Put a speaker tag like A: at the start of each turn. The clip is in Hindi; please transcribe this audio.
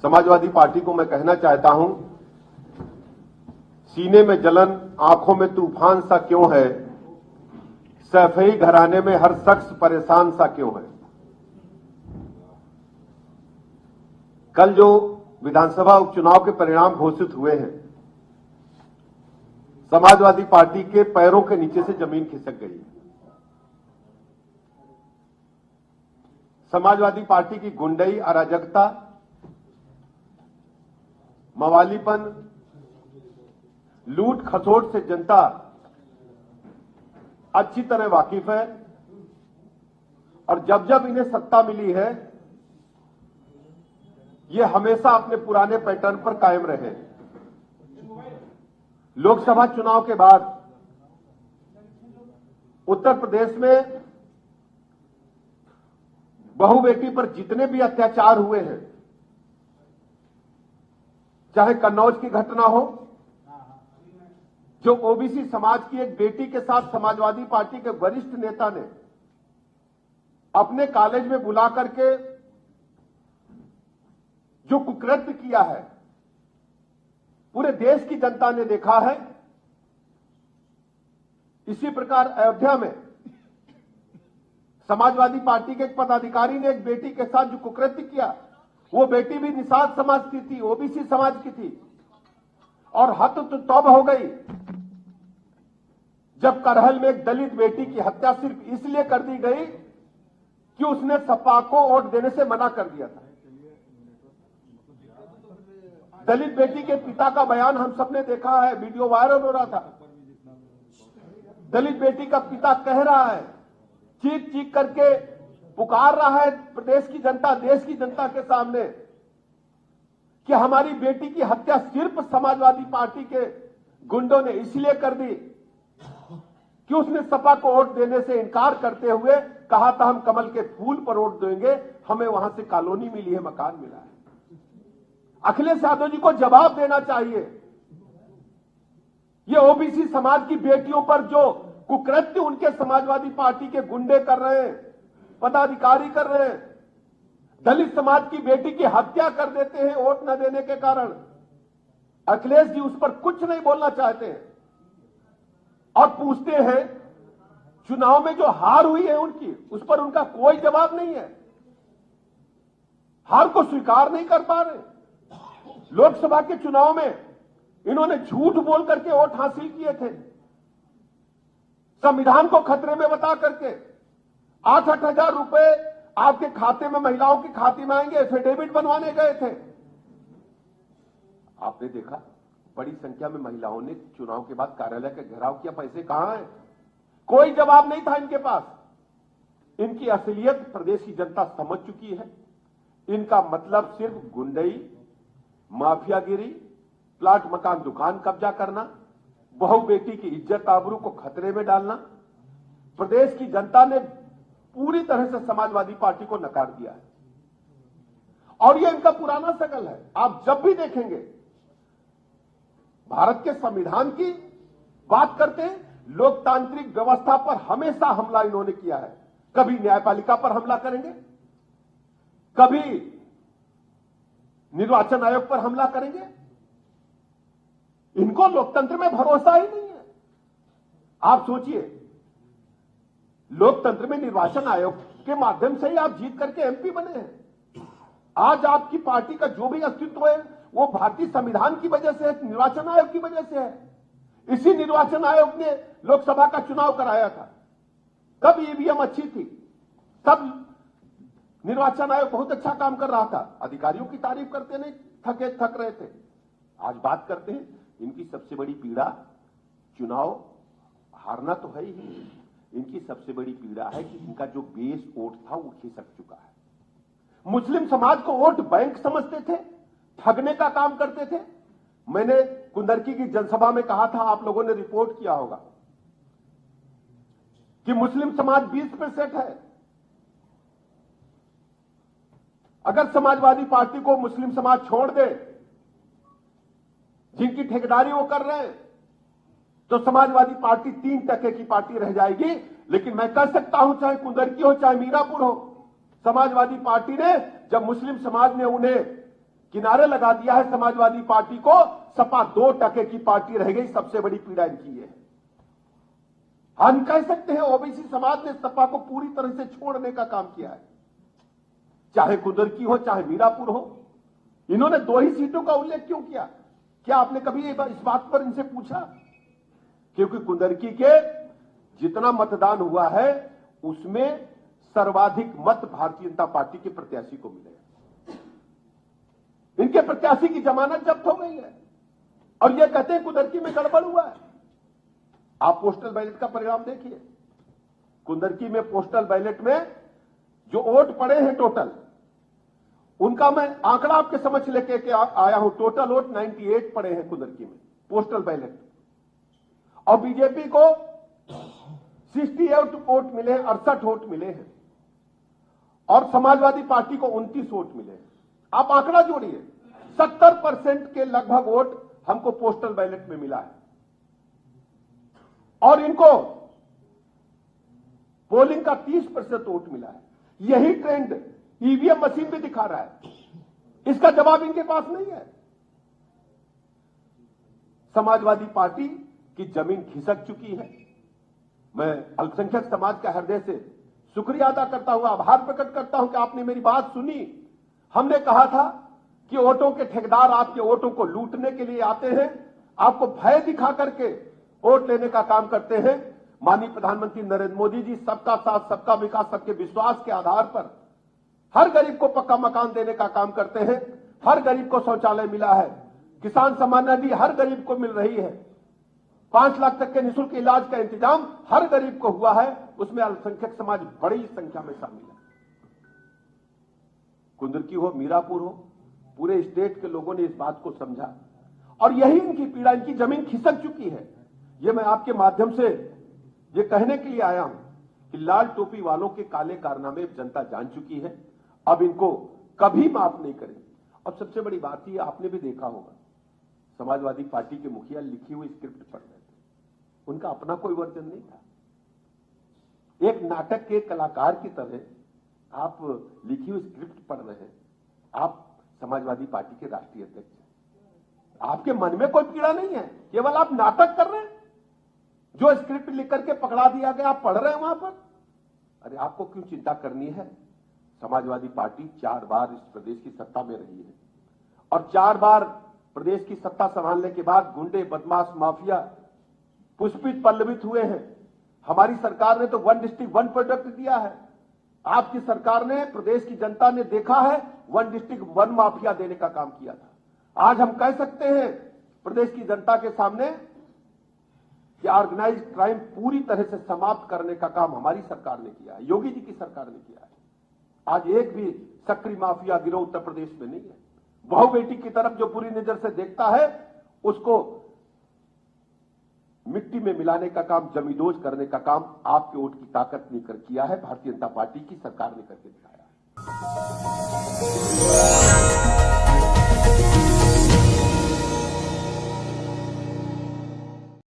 A: समाजवादी पार्टी को मैं कहना चाहता हूं, सीने में जलन, आंखों में तूफान सा क्यों है, सैफई घराने में हर शख्स परेशान सा क्यों है। कल जो विधानसभा उपचुनाव के परिणाम घोषित हुए हैं, समाजवादी पार्टी के पैरों के नीचे से जमीन खिसक गई है। समाजवादी पार्टी की गुंडई, अराजकता, मवालीपन, लूट खसोट से जनता अच्छी तरह वाकिफ है और जब जब इन्हें सत्ता मिली है, ये हमेशा अपने पुराने पैटर्न पर कायम रहे। लोकसभा चुनाव के बाद उत्तर प्रदेश में बहू बेटी पर जितने भी अत्याचार हुए हैं, चाहे कन्नौज की घटना हो, जो ओबीसी समाज की एक बेटी के साथ समाजवादी पार्टी के वरिष्ठ नेता ने अपने कॉलेज में बुला करके जो कुकृत्य किया है, पूरे देश की जनता ने देखा है। इसी प्रकार अयोध्या में समाजवादी पार्टी के एक पदाधिकारी ने एक बेटी के साथ जो कुकृत्य किया, वो बेटी भी निषाद समाज की थी, ओबीसी समाज की थी, और हद तो तब हो गई जब करहल में एक दलित बेटी की हत्या सिर्फ इसलिए कर दी गई कि उसने सपा को वोट देने से मना कर दिया था। दलित बेटी के पिता का बयान हम सबने देखा है, वीडियो वायरल हो रहा था। दलित बेटी का पिता कह रहा है, चीख चीख करके पुकार रहा है प्रदेश की जनता, देश की जनता के सामने कि हमारी बेटी की हत्या सिर्फ समाजवादी पार्टी के गुंडों ने इसलिए कर दी कि उसने सपा को वोट देने से इनकार करते हुए कहा था हम कमल के फूल पर वोट देंगे, हमें वहां से कॉलोनी मिली है, मकान मिला है। अखिलेश यादव जी को जवाब देना चाहिए। ये ओबीसी समाज की बेटियों पर जो कुकृत्य उनके समाजवादी पार्टी के गुंडे कर रहे हैं, पदाधिकारी कर रहे हैं, दलित समाज की बेटी की हत्या कर देते हैं वोट न देने के कारण, अखिलेश जी उस पर कुछ नहीं बोलना चाहते हैं और पूछते हैं चुनाव में जो हार हुई है उनकी, उस पर उनका कोई जवाब नहीं है। हार को स्वीकार नहीं कर पा रहे। लोकसभा के चुनाव में इन्होंने झूठ बोल करके वोट हासिल किए थे, संविधान को खतरे में बता करके 8-8 हजार रुपए आपके खाते में, महिलाओं के खाते में आएंगे, एफिडेविट बनवाने गए थे। आपने देखा बड़ी संख्या में महिलाओं ने चुनाव के बाद कार्यालय का घेराव किया, पैसे कहां हैं? कोई जवाब नहीं था इनके पास। इनकी असलियत प्रदेश की जनता समझ चुकी है। इनका मतलब सिर्फ गुंडई, माफियागिरी, प्लाट मकान दुकान कब्जा करना, बहू बेटी की इज्जत आबरू को खतरे में डालना। प्रदेश की जनता ने पूरी तरह से समाजवादी पार्टी को नकार दिया है और यह इनका पुराना शकल है। आप जब भी देखेंगे भारत के संविधान की बात करते हैं, लोकतांत्रिक व्यवस्था पर हमेशा हमला इन्होंने किया है। कभी न्यायपालिका पर हमला करेंगे, कभी निर्वाचन आयोग पर हमला करेंगे। इनको लोकतंत्र में भरोसा ही नहीं है। आप सोचिए, लोकतंत्र में निर्वाचन आयोग के माध्यम से ही आप जीत करके एमपी बने हैं। आज आपकी पार्टी का जो भी अस्तित्व है वो भारतीय संविधान की वजह से है, निर्वाचन आयोग की वजह से है। इसी निर्वाचन आयोग ने लोकसभा का चुनाव कराया था। तब ईवीएम अच्छी थी, तब निर्वाचन आयोग बहुत अच्छा काम कर रहा था, अधिकारियों की तारीफ करते नहीं थक रहे थे। आज बात करते हैं, इनकी सबसे बड़ी पीड़ा चुनाव हारना तो है ही, इनकी सबसे बड़ी पीड़ा है कि इनका जो बेस वोट था वो खिसक चुका है। मुस्लिम समाज को वोट बैंक समझते थे, ठगने का काम करते थे। मैंने कुंदरकी की जनसभा में कहा था, आप लोगों ने रिपोर्ट किया होगा कि मुस्लिम समाज 20% है। अगर समाजवादी पार्टी को मुस्लिम समाज छोड़ दे, जिनकी ठेकेदारी वो कर रहे हैं, तो समाजवादी पार्टी 3% की पार्टी रह जाएगी। लेकिन मैं कह सकता हूं, चाहे कुंदरकी हो चाहे मीरापुर हो, समाजवादी पार्टी ने जब मुस्लिम समाज ने उन्हें किनारे लगा दिया है समाजवादी पार्टी को। सपा 2% की पार्टी रह गई। सबसे बड़ी पीड़ा इनकी है। हम कह सकते हैं ओबीसी समाज ने सपा को पूरी तरह से छोड़ने का काम किया है, चाहे कुंदरकी हो चाहे मीरापुर हो। इन्होंने 2 ही सीटों का उल्लेख क्यों किया? क्या आपने कभी इस बात पर इनसे पूछा? क्योंकि कुंदरकी के जितना मतदान हुआ है उसमें सर्वाधिक मत भारतीय जनता पार्टी के प्रत्याशी को मिले। इनके प्रत्याशी की जमानत जब्त हो गई है और ये कहते हैं कुंदरकी में गड़बड़ हुआ है। आप पोस्टल बैलेट का परिणाम देखिए। कुंदरकी में पोस्टल बैलेट में जो वोट पड़े हैं टोटल, उनका मैं आंकड़ा आपके समझ लेके आया हूं। टोटल वोट 98 पड़े हैं कुंदरकी में पोस्टल बैलेट, और बीजेपी को 68 वोट मिले हैं, 68 वोट मिले हैं, और समाजवादी पार्टी को 29 वोट मिले हैं। आप आंकड़ा जोड़िए, 70% के लगभग वोट हमको पोस्टल बैलेट में मिला है, और इनको पोलिंग का 30% वोट मिला है। यही ट्रेंड ईवीएम मशीन भी दिखा रहा है। इसका जवाब इनके पास नहीं है। समाजवादी पार्टी की जमीन खिसक चुकी है। मैं अल्पसंख्यक समाज का हृदय से शुक्रिया अदा करता हूं, आभार प्रकट करता हूं कि आपने मेरी बात सुनी। हमने कहा था कि वोटों के ठेकेदार आपके वोटों को लूटने के लिए आते हैं, आपको भय दिखा करके वोट लेने का काम करते हैं। माननीय प्रधानमंत्री नरेंद्र मोदी जी सबका साथ सबका विकास सबके विश्वास के आधार पर हर गरीब को पक्का मकान देने का काम करते हैं। हर गरीब को शौचालय मिला है, किसान सम्मान निधि हर गरीब को मिल रही है, 5 लाख तक के निःशुल्क इलाज का इंतजाम हर गरीब को हुआ है। उसमें अल्पसंख्यक समाज बड़ी संख्या में शामिल है। कुंदरकी हो, मीरापुर हो, पूरे स्टेट के लोगों ने इस बात को समझा, और यही इनकी पीड़ा, इनकी जमीन खिसक चुकी है। ये मैं आपके माध्यम से ये कहने के लिए आया हूं कि लाल टोपी वालों के काले कारनामे जनता जान चुकी है। अब इनको कभी माफ नहीं करेंगे। अब सबसे बड़ी बात ये, आपने भी देखा होगा, समाजवादी पार्टी के मुखिया लिखी हुई स्क्रिप्ट पढ़ रहे थे। उनका अपना कोई वर्जन नहीं था। एक नाटक के कलाकार की तरह आप लिखी हुई स्क्रिप्ट पढ़ रहे हैं। आप समाजवादी पार्टी के राष्ट्रीय अध्यक्ष हैं, आपके मन में कोई पीड़ा नहीं है, केवल आप नाटक कर रहे हैं। जो स्क्रिप्ट लिख करके पकड़ा दिया गया आप पढ़ रहे हैं वहां पर। अरे आपको क्यों चिंता करनी है? समाजवादी पार्टी 4 बार इस प्रदेश की सत्ता में रही है, और 4 बार प्रदेश की सत्ता संभालने के बाद गुंडे, बदमाश, माफिया पुष्पित पल्लवित हुए हैं। हमारी सरकार ने तो 1 डिस्ट्रिक्ट 1 प्रोडक्ट दिया है। आपकी सरकार ने, प्रदेश की जनता ने देखा है 1 डिस्ट्रिक्ट 1 माफिया देने का काम किया था। आज हम कह सकते हैं प्रदेश की जनता के सामने कि ऑर्गेनाइज्ड क्राइम पूरी तरह से समाप्त करने का काम हमारी सरकार ने किया है, योगी जी की सरकार ने किया है। आज एक भी सक्रिय माफिया गिरोह उत्तर प्रदेश में नहीं है। बहू बेटी की तरफ जो बुरी नजर से देखता है उसको मिट्टी में मिलाने का काम, जमींदोज करने का काम आपके वोट की ताकत ने किया है, भारतीय जनता पार्टी की सरकार ने करके दिखाया है।